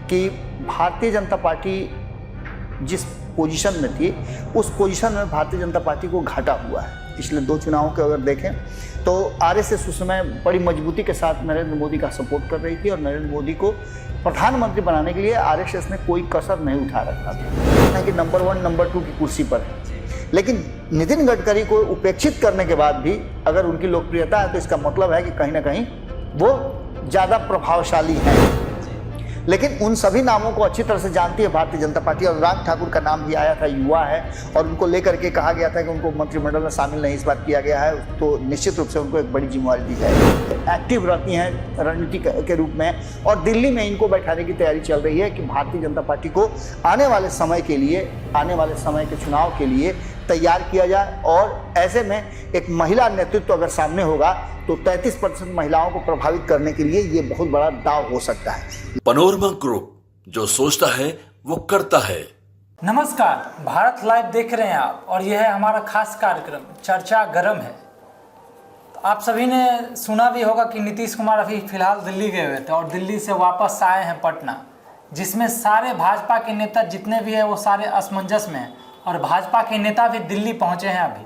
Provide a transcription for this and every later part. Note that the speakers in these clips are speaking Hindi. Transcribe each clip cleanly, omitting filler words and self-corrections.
कि भारतीय जनता पार्टी जिस पोजीशन में थी उस पोजीशन में भारतीय जनता पार्टी को घाटा हुआ है। पिछले 2 चुनावों के अगर देखें तो आरएसएस उस समय बड़ी मजबूती के साथ नरेंद्र मोदी का सपोर्ट कर रही थी और नरेंद्र मोदी को प्रधानमंत्री बनाने के लिए आरएसएस ने कोई कसर नहीं उठा रखा था कि नंबर 1 नंबर 2 की कुर्सी पर है। लेकिन नितिन गडकरी को उपेक्षित करने के बाद भी अगर उनकी लोकप्रियता है तो इसका मतलब है कि कहीं ना कहीं वो ज़्यादा प्रभावशाली है। लेकिन उन सभी नामों को अच्छी तरह से जानती है भारतीय जनता पार्टी। और अनुराग ठाकुर का नाम भी आया था, युवा है और उनको लेकर के कहा गया था कि उनको मंत्रिमंडल में शामिल नहीं इस बार किया गया है, तो निश्चित रूप से उनको एक बड़ी जिम्मेवारी दी जाएगी। एक्टिव रहती हैं रणनीति के रूप में और दिल्ली में इनको बैठाने की तैयारी चल रही है कि भारतीय जनता पार्टी को आने वाले समय के चुनाव के लिए तैयार किया जाए। और ऐसे में एक महिला नेतृत्व अगर सामने होगा तो 33% महिलाओं को प्रभावित करने के लिए ये बहुत बड़ा दाव हो सकता है। पनोरमा ग्रुप, जो सोचता है वो करता है। नमस्कार, भारत लाइव देख रहे हैं आप और यह है हमारा खास कार्यक्रम चर्चा गरम है। तो आप सभी ने सुना भी होगा कि नीतीश कुमार अभी फिलहाल दिल्ली गए हुए थे और दिल्ली से वापस आए हैं पटना, जिसमें सारे भाजपा के नेता जितने भी हैं वो सारे असमंजस में हैं और भाजपा के नेता भी दिल्ली पहुंचे हैं। अभी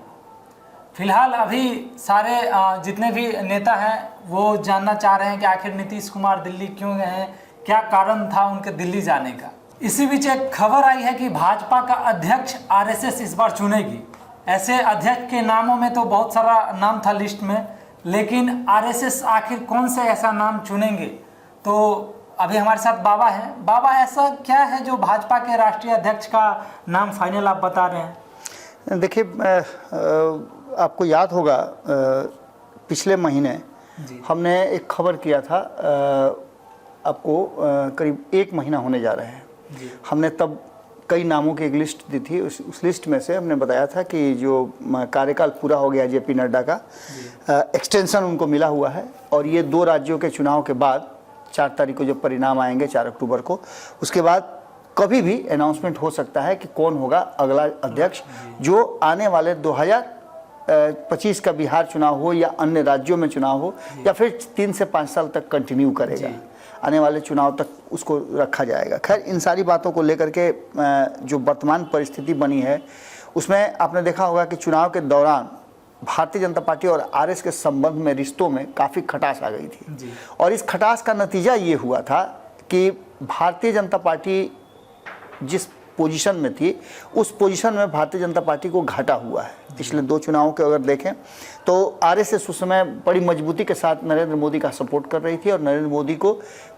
फिलहाल अभी सारे जितने भी नेता हैं वो जानना चाह रहे हैं कि आखिर नीतीश कुमार दिल्ली क्यों गए हैं, क्या कारण था उनके दिल्ली जाने का। इसी बीच एक खबर आई है कि भाजपा का अध्यक्ष आरएसएस इस बार चुनेगी। ऐसे अध्यक्ष के नामों में तो बहुत सारा नाम था लिस्ट में, लेकिन आरएसएस आखिर कौन से ऐसा नाम चुनेंगे। तो अभी हमारे साथ बाबा हैं। बाबा, ऐसा क्या है जो भाजपा के राष्ट्रीय अध्यक्ष का नाम फाइनल आप बता रहे हैं? देखिए, आपको याद होगा पिछले महीने हमने एक खबर किया था, आपको करीब 1 महीना होने जा रहे हैं। हमने तब कई नामों की एक लिस्ट दी थी। उस लिस्ट में से हमने बताया था कि जो कार्यकाल पूरा हो गया जेपी नड्डा का, एक्सटेंशन उनको मिला हुआ है और ये 2 राज्यों के चुनाव के बाद 4 तारीख को जब परिणाम आएंगे 4 अक्टूबर को, उसके बाद कभी भी अनाउंसमेंट हो सकता है कि कौन होगा अगला अध्यक्ष जो आने वाले 2025 का बिहार चुनाव हो या अन्य राज्यों में चुनाव हो या फिर 3 से 5 साल तक कंटिन्यू करेगा, आने वाले चुनाव तक उसको रखा जाएगा। खैर, इन सारी बातों को लेकर के जो वर्तमान परिस्थिति बनी है उसमें आपने देखा होगा कि चुनाव के दौरान भारतीय जनता पार्टी और आरएस के संबंध में, रिश्तों में काफ़ी खटास आ गई थी और इस खटास का नतीजा ये हुआ था कि भारतीय जनता पार्टी जिस पोजीशन में थी उस पोजीशन में भारतीय जनता पार्टी को घाटा हुआ है। पिछले 2 चुनावों के अगर देखें तो आरएसएस उस समय बड़ी मजबूती के साथ नरेंद्र मोदी का सपोर्ट कर रही थी और नरेंद्र मोदी को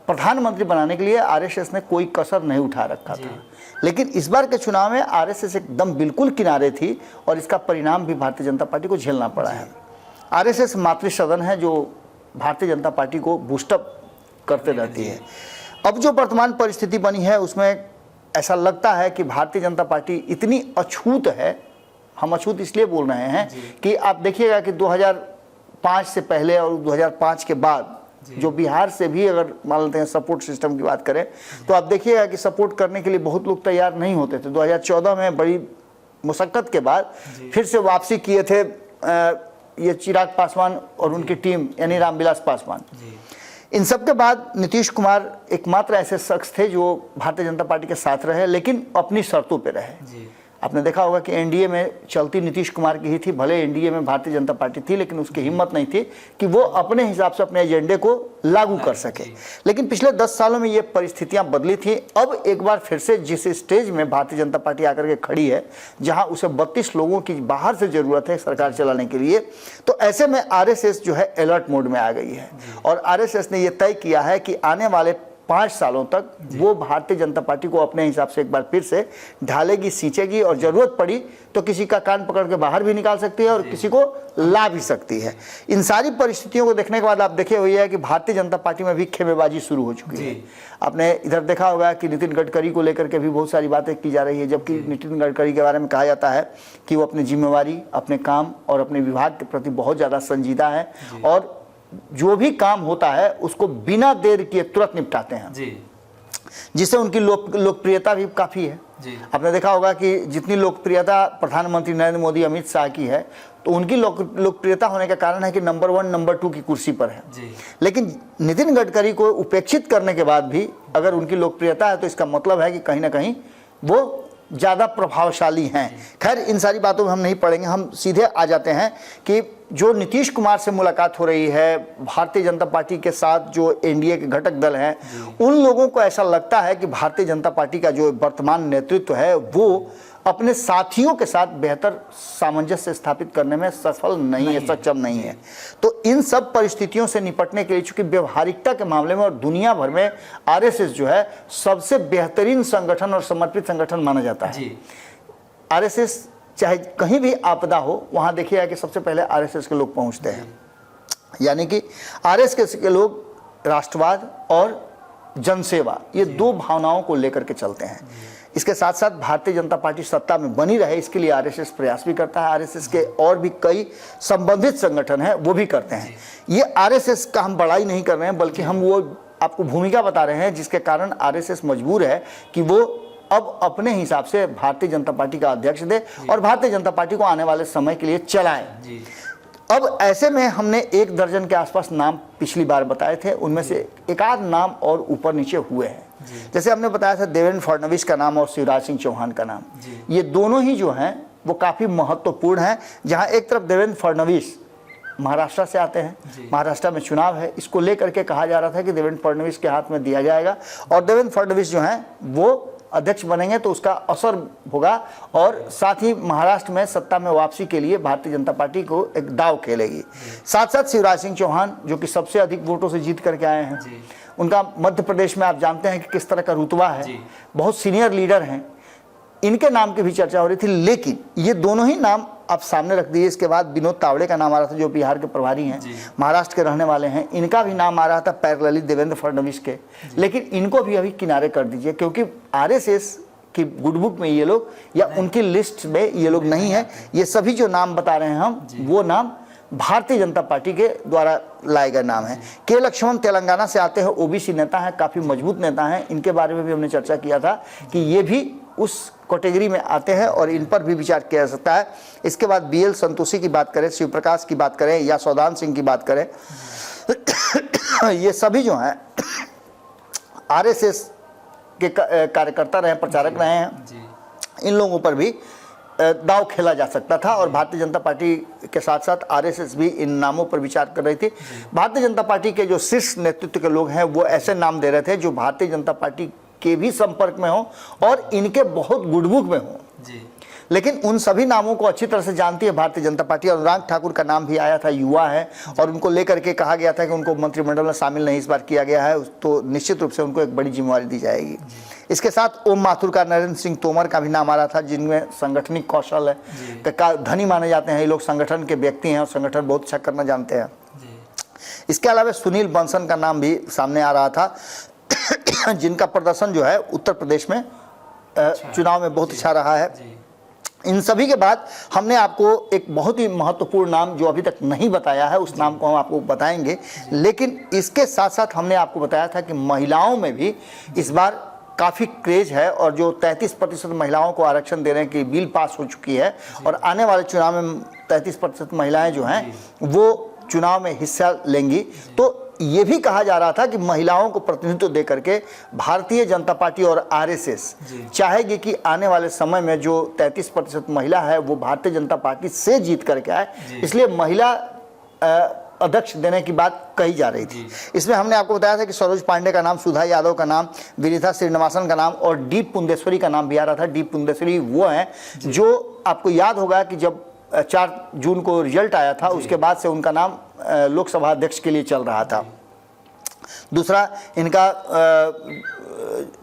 प्रधानमंत्री बनाने के लिए आरएसएस ने कोई कसर नहीं उठा रखा था। लेकिन इस बार के चुनाव में आरएसएस एकदम बिल्कुल किनारे थी और इसका परिणाम भी भारतीय जनता पार्टी को झेलना पड़ा है। आरएसएस मातृ सदन है जो भारतीय जनता पार्टी को बूस्टअप करते रहती है। अब जो वर्तमान परिस्थिति बनी है उसमें ऐसा लगता है कि भारतीय जनता पार्टी इतनी अछूत है। हम अछूत इसलिए बोल रहे हैं कि आप देखिएगा कि 2005 से पहले और 2005 के बाद जो बिहार से भी अगर मान लेते हैं सपोर्ट सिस्टम की बात करें तो आप देखिएगा कि सपोर्ट करने के लिए बहुत लोग तैयार नहीं होते थे। 2014 में बड़ी मुशक्कत के बाद फिर से वापसी किए थे ये चिराग पासवान और उनकी टीम, यानी रामविलास पासवान। इन सब के बाद नीतीश कुमार एकमात्र ऐसे शख्स थे जो भारतीय जनता पार्टी के साथ रहे, लेकिन अपनी शर्तों पे रहे। आपने देखा होगा कि एनडीए में चलती नीतीश कुमार की ही थी। भले एनडीए में भारतीय जनता पार्टी थी लेकिन उसकी हिम्मत नहीं थी कि वो अपने हिसाब से अपने एजेंडे को लागू कर सके। लेकिन पिछले 10 सालों में ये परिस्थितियां बदली थी। अब एक बार फिर से जिस स्टेज में भारतीय जनता पार्टी आकर के खड़ी है, जहां उसे 32 लोगों की बाहर से जरूरत है सरकार चलाने के लिए, तो ऐसे में आरएसएस जो है अलर्ट मोड में आ गई है और आरएसएस ने यह तय किया है कि आने वाले 5 सालों तक वो भारतीय जनता पार्टी को अपने हिसाब से एक बार फिर से ढालेगी, सींचेगी और जरूरत पड़ी तो किसी का कान पकड़ के बाहर भी निकाल सकती है और किसी को ला भी सकती है। इन सारी परिस्थितियों को देखने के बाद आप देखे हुए है कि भारतीय जनता पार्टी में भी खेमेबाजी शुरू हो चुकी है। आपने इधर देखा होगा कि नितिन गडकरी को लेकर के भी बहुत सारी बातें की जा रही है, जबकि नितिन गडकरी के बारे में कहा जाता है कि वो अपनी जिम्मेवारी, अपने काम और अपने विभाग के प्रति बहुत ज़्यादा संजीदा है और जो भी काम होता है उसको बिना देर किए तुरंत निपटाते हैं। जिससे उनकी लोकप्रियता भी काफ़ी है। जी। आपने देखा होगा कि जितनी लोकप्रियता प्रधानमंत्री नरेंद्र मोदी, अमित शाह की है, तो उनकी लोकप्रियता होने का कारण है कि नंबर 1 नंबर 2 की कुर्सी पर है। जी। लेकिन नितिन गडकरी को उपेक्षित करने के बाद भी अगर उनकी लोकप्रियता है तो इसका मतलब है कि कहीं ना कहीं वो ज़्यादा प्रभावशाली हैं। खैर, इन सारी बातों में हम नहीं पड़ेंगे, हम सीधे आ जाते हैं कि जो नीतीश कुमार से मुलाकात हो रही है, भारतीय जनता पार्टी के साथ जो एनडीए के घटक दल हैं, उन लोगों को ऐसा लगता है कि भारतीय जनता पार्टी का जो वर्तमान नेतृत्व है वो अपने साथियों के साथ बेहतर सामंजस्य स्थापित करने में सफल नहीं है, सक्षम नहीं है। तो इन सब परिस्थितियों से निपटने के लिए, चूंकि व्यवहारिकता के मामले में और दुनिया भर में आरएसएस जो है सबसे बेहतरीन संगठन और समर्पित संगठन माना जाता है। आरएसएस चाहे कहीं भी आपदा हो, वहां देखिएगा कि सबसे पहले आरएसएस के लोग पहुंचते हैं। यानी कि आरएसएस के लोग राष्ट्रवाद और जनसेवा, ये दो भावनाओं को लेकर के चलते हैं। इसके साथ साथ भारतीय जनता पार्टी सत्ता में बनी रहे, इसके लिए आरएसएस प्रयास भी करता है। आरएसएस के और भी कई संबंधित संगठन हैं, वो भी करते हैं। ये आरएसएस का हम बड़ाई नहीं कर रहे हैं, बल्कि हम वो आपको भूमिका बता रहे हैं जिसके कारण आरएसएस मजबूर है कि वो अब अपने हिसाब से भारतीय जनता पार्टी का अध्यक्ष दे और भारतीय जनता पार्टी को आने वाले समय के लिए चलाए। अब ऐसे में हमने 1 दर्जन के आसपास नाम पिछली बार बताए थे, उनमें से एक आध नाम और ऊपर नीचे हुए हैं। जैसे हमने बताया था देवेंद्र फडणवीस का नाम और शिवराज सिंह चौहान का नाम, ये दोनों ही जो हैं वो काफ़ी महत्वपूर्ण हैं। जहां एक तरफ देवेंद्र फडणवीस महाराष्ट्र से आते हैं, महाराष्ट्र में चुनाव है, इसको लेकर के कहा जा रहा था कि देवेंद्र फडणवीस के हाथ में दिया जाएगा और देवेंद्र फडणवीस जो हैं वो अध्यक्ष बनेंगे तो उसका असर होगा और साथ ही महाराष्ट्र में सत्ता में वापसी के लिए भारतीय जनता पार्टी को एक दाव खेलेगी। साथ साथ शिवराज सिंह चौहान जो कि सबसे अधिक वोटों से जीत करके आए हैं, उनका मध्य प्रदेश में आप जानते हैं कि किस तरह का रुतबा है, बहुत सीनियर लीडर हैं, इनके नाम की भी चर्चा हो रही थी। लेकिन ये दोनों ही नाम आप सामने रख दिए। इसके बाद विनोद तावड़े का नाम आ रहा था जो बिहार के प्रभारी हैं, महाराष्ट्र के रहने वाले हैं, इनका भी नाम आ रहा था पैरेलली देवेंद्र फडणवीस के। लेकिन इनको भी अभी किनारे कर दीजिए क्योंकि आरएसएस की गुडबुक में ये लोग या उनकी लिस्ट में ये लोग नहीं है। ये सभी जो नाम बता रहे हैं हम, वो नाम भारतीय जनता पार्टी के द्वारा लाए गए नाम हैं। के लक्ष्मण तेलंगाना से आते हैं, ओबीसी नेता हैं, काफ़ी मजबूत नेता हैं, इनके बारे में भी हमने चर्चा किया था कि ये भी उस कैटेगरी में आते हैं और इन पर भी विचार किया जा सकता है। इसके बाद बीएल संतोषी की बात करें, शिव प्रकाश की बात करें या सौदान सिंह की बात करें, ये सभी जो हैं आरएसएस के कार्यकर्ता रहे, प्रचारक रहे हैं। इन लोगों पर भी दाव खेला जा सकता था और भारतीय जनता पार्टी के साथ साथ आरएसएस भी इन नामों पर विचार कर रही थी। भारतीय जनता पार्टी के जो शीर्ष नेतृत्व के लोग हैं वो ऐसे नाम दे रहे थे जो भारतीय जनता पार्टी के भी संपर्क में हो और इनके बहुत गुडबुक में हो। लेकिन उन सभी नामों को अच्छी तरह से जानती है भारतीय जनता पार्टी। अनुराग ठाकुर का नाम भी आया था, युवा है और उनको लेकर के कहा गया था कि उनको मंत्रिमंडल में शामिल नहीं इस बार किया गया है, तो निश्चित रूप से उनको एक बड़ी जिम्मेवारी दी जाएगी। इसके साथ ओम माथुर का, नरेंद्र सिंह तोमर का भी नाम आ रहा था जिनमें संगठनिक कौशल है, धनी माने जाते हैं ये लोग, संगठन के व्यक्ति हैं और संगठन बहुत अच्छा करना जानते हैं। इसके अलावा सुनील बंसल का नाम भी सामने आ रहा था जिनका प्रदर्शन जो है उत्तर प्रदेश में चुनाव में बहुत अच्छा रहा है। इन सभी के बाद हमने आपको एक बहुत ही महत्वपूर्ण नाम जो अभी तक नहीं बताया है, उस नाम को हम आपको बताएंगे। लेकिन इसके साथ साथ हमने आपको बताया था कि महिलाओं में भी इस बार काफ़ी क्रेज है और जो 33% महिलाओं को आरक्षण देने की बिल पास हो चुकी है और आने वाले चुनाव में 33% महिलाएं जो हैं वो चुनाव में हिस्सा लेंगी। तो ये भी कहा जा रहा था कि महिलाओं को प्रतिनिधित्व दे करके भारतीय जनता पार्टी और आरएसएस चाहेगी कि आने वाले समय में जो 33% महिला है वो भारतीय जनता पार्टी से जीत करके आए, इसलिए महिला अध्यक्ष देने की बात कही जा रही थी। इसमें हमने आपको बताया था कि सरोज पांडे का नाम, सुधा यादव का नाम, विनीता श्रीनिवासन का नाम और डी पुंदेश्वरी का नाम भी आ रहा था। डी पुंदेश्वरी वो हैं जो आपको याद होगा कि जब 4 जून को रिजल्ट आया था उसके बाद से उनका नाम लोकसभा अध्यक्ष के लिए चल रहा था। दूसरा इनका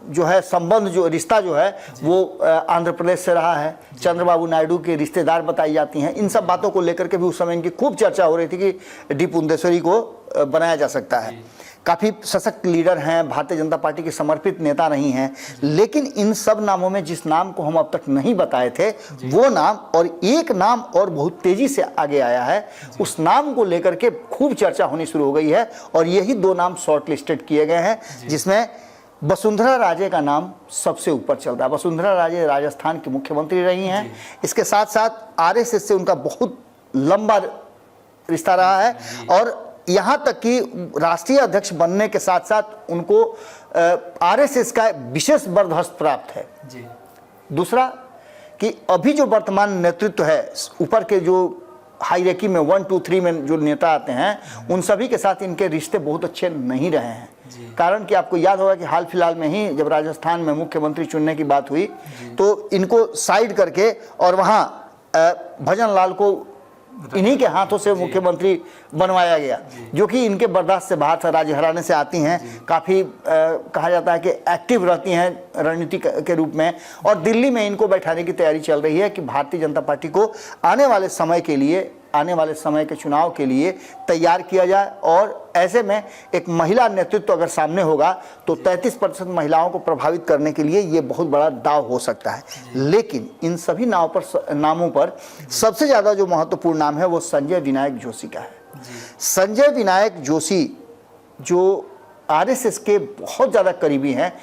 जो है संबंध, जो रिश्ता जो है वो आंध्र प्रदेश से रहा है, चंद्रबाबू नायडू के रिश्तेदार बताई जाती हैं। इन सब बातों को लेकर के भी उस समय इनकी खूब चर्चा हो रही थी कि डी पुंदेश्वरी को बनाया जा सकता है। काफ़ी सशक्त लीडर हैं, भारतीय जनता पार्टी के समर्पित नेता नहीं हैं। लेकिन इन सब नामों में जिस नाम को हम अब तक नहीं बताए थे वो नाम और एक नाम और बहुत तेजी से आगे आया है, उस नाम को लेकर के खूब चर्चा होनी शुरू हो गई है और यही 2 नाम शॉर्ट लिस्टेड किए गए हैं जिसमें वसुंधरा राजे का नाम सबसे ऊपर चल रहा है। वसुंधरा राजे राजस्थान की मुख्यमंत्री रही हैं। इसके साथ साथ आरएसएस से उनका बहुत लंबा रिश्ता रहा है और यहाँ तक कि राष्ट्रीय अध्यक्ष बनने के साथ साथ उनको आरएसएस का विशेष बर्दस्त प्राप्त है। जी। दूसरा कि अभी जो वर्तमान नेतृत्व है, ऊपर के जो हायरार्की में 1, 2, 3 में जो नेता आते हैं, उन सभी के साथ इनके रिश्ते बहुत अच्छे नहीं रहे हैं। कारण कि आपको याद होगा कि हाल फिलहाल में ही जब राजस्थान में मुख्यमंत्री चुनने की बात हुई तो इनको साइड करके और वहाँ भजन लाल को इन्हीं के हाथों से मुख्यमंत्री बनवाया गया, जो कि इनके बर्दाश्त से बाहर था। राज्य हराने से आती हैं, काफ़ी कहा जाता है कि एक्टिव रहती हैं रणनीति के रूप में, और दिल्ली में इनको बैठाने की तैयारी चल रही है कि भारतीय जनता पार्टी को आने वाले समय के चुनाव के लिए तैयार किया जाए। और ऐसे में एक महिला नेतृत्व अगर सामने होगा तो 33% महिलाओं को प्रभावित करने के लिए ये बहुत बड़ा दाव हो सकता है। लेकिन इन सभी नामों पर सबसे ज़्यादा जो महत्वपूर्ण नाम है वो संजय विनायक जोशी का है। संजय विनायक जोशी जो आरएसएस के बहुत ज़्यादा करीबी हैं,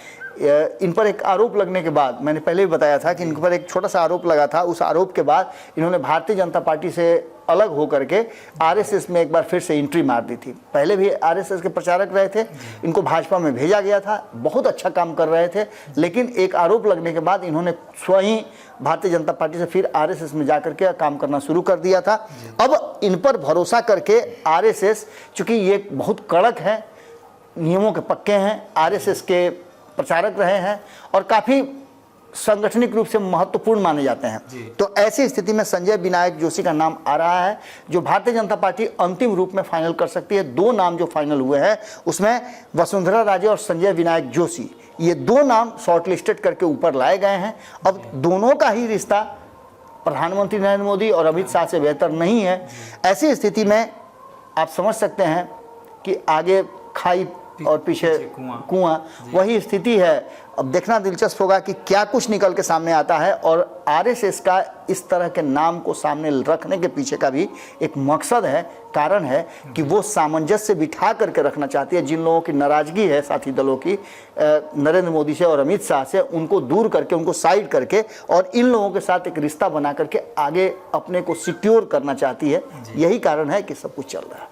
इन पर एक आरोप लगने के बाद, मैंने पहले भी बताया था कि इन पर एक छोटा सा आरोप लगा था, उस आरोप के बाद इन्होंने भारतीय जनता पार्टी से अलग होकर के आरएसएस में एक बार फिर से एंट्री मार दी थी। पहले भी आरएसएस के प्रचारक रहे थे, इनको भाजपा में भेजा गया था, बहुत अच्छा काम कर रहे थे, लेकिन एक आरोप लगने के बाद इन्होंने स्वयं भारतीय जनता पार्टी से फिर आरएसएस में जाकर के काम करना शुरू कर दिया था। अब इन पर भरोसा करके आरएसएस, चूँकि ये बहुत कड़क है, नियमों के पक्के हैं, आरएसएस के प्रचारक रहे हैं और काफ़ी सांगठनिक रूप से महत्वपूर्ण माने जाते हैं, तो ऐसी स्थिति में संजय विनायक जोशी का नाम आ रहा है, जो भारतीय जनता पार्टी अंतिम रूप में फाइनल कर सकती है। 2 नाम जो फाइनल हुए हैं उसमें वसुंधरा राजे और संजय विनायक जोशी, ये 2 नाम शॉर्टलिस्टेड करके ऊपर लाए गए हैं। अब दोनों का ही रिश्ता प्रधानमंत्री नरेंद्र मोदी और अमित शाह से बेहतर नहीं है। ऐसी स्थिति में आप समझ सकते हैं कि आगे खाई और पीछे कुआं, वही स्थिति है। अब देखना दिलचस्प होगा कि क्या कुछ निकल के सामने आता है, और आरएसएस का इस तरह के नाम को सामने रखने के पीछे का भी एक मकसद है, कारण है कि वो सामंजस्य बिठा करके रखना चाहती है। जिन लोगों की नाराजगी है साथी दलों की नरेंद्र मोदी से और अमित शाह से, उनको दूर करके, उनको साइड करके और इन लोगों के साथ एक रिश्ता बना करके आगे अपने को सिक्योर करना चाहती है। यही कारण है कि सब कुछ चल रहा है।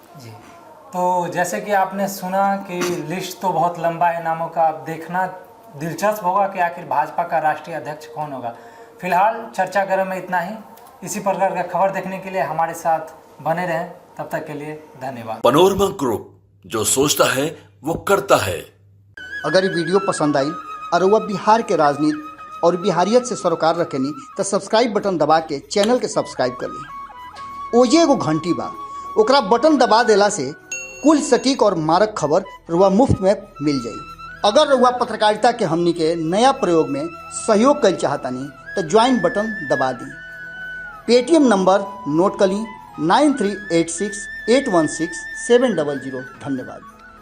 तो जैसे कि आपने सुना कि लिस्ट तो बहुत लंबा है नामों का, अब देखना दिलचस्प होगा कि आखिर भाजपा का राष्ट्रीय अध्यक्ष कौन होगा। फिलहाल चर्चा गर्म में इतना ही। इसी प्रकार का खबर देखने के लिए हमारे साथ बने रहें। तब तक के लिए धन्यवाद। पैनोरमा ग्रुप, जो सोचता है वो करता है। अगर ये वीडियो पसंद आई और वह बिहार के राजनीति और बिहारियत से सरोकार रखेनी तो सब्सक्राइब बटन दबा के चैनल के सब्सक्राइब कर ली। ओजे एगो घंटी बा, ओकरा बटन दबा देला से कुल सटीक और मारक खबर रुआ मुफ्त में मिल जाई। अगर रुआ पत्रकारिता के हमनी के नया प्रयोग में सहयोग कर चाहतानी तो ज्वाइन बटन दबा दी। पेटीएम नंबर नोट कर ली 9386816700। धन्यवाद।